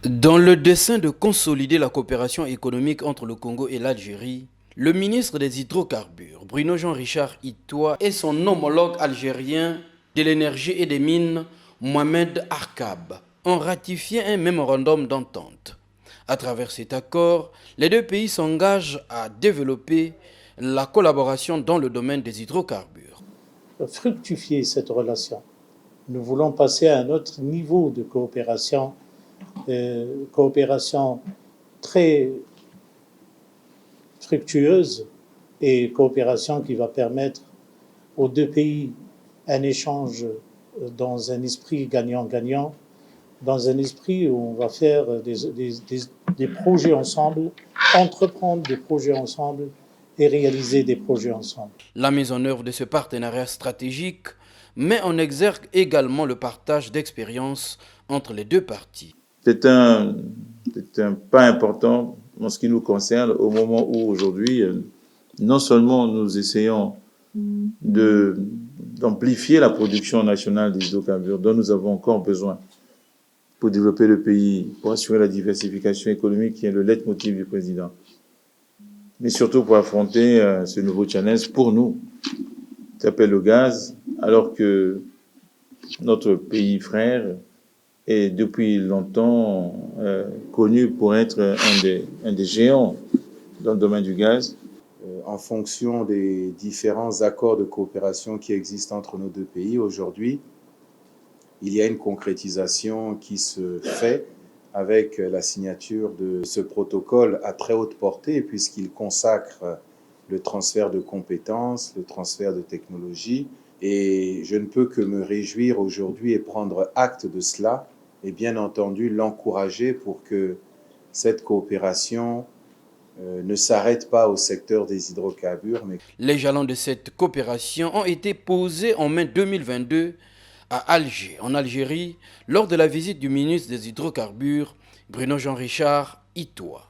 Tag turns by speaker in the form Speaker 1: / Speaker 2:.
Speaker 1: Dans le dessein de consolider la coopération économique entre le Congo et l'Algérie, le ministre des Hydrocarbures, Bruno-Jean Richard Itoa, et son homologue algérien de l'énergie et des mines, Mohamed Arkab, ont ratifié un mémorandum d'entente. À travers cet accord, les deux pays s'engagent à développer la collaboration dans le domaine des hydrocarbures.
Speaker 2: Fructifier cette relation. Nous voulons passer à un autre niveau de coopération très fructueuse et coopération qui va permettre aux deux pays un échange dans un esprit gagnant-gagnant, dans un esprit où on va faire des projets ensemble, entreprendre des projets ensemble et réaliser des projets ensemble.
Speaker 1: La mise en œuvre de ce partenariat stratégique met en exergue également le partage d'expériences entre les deux parties.
Speaker 3: C'est un pas important en ce qui nous concerne au moment où aujourd'hui, non seulement nous essayons d'amplifier la production nationale des hydrocarbures dont nous avons encore besoin pour développer le pays, pour assurer la diversification économique qui est le leitmotiv du président, mais surtout pour affronter ce nouveau challenge pour nous, qui s'appelle le gaz, alors que notre pays frère est depuis longtemps connu pour être un des géants dans le domaine du gaz.
Speaker 4: En fonction des différents accords de coopération qui existent entre nos deux pays aujourd'hui, il y a une concrétisation qui se fait avec la signature de ce protocole à très haute portée, puisqu'il consacre le transfert de compétences, le transfert de technologies. Et je ne peux que me réjouir aujourd'hui et prendre acte de cela, et bien entendu l'encourager pour que cette coopération ne s'arrête pas au secteur des hydrocarbures.
Speaker 1: Les jalons de cette coopération ont été posés en mai 2022 à Alger, en Algérie, lors de la visite du ministre des Hydrocarbures, Bruno-Jean Richard Itoa.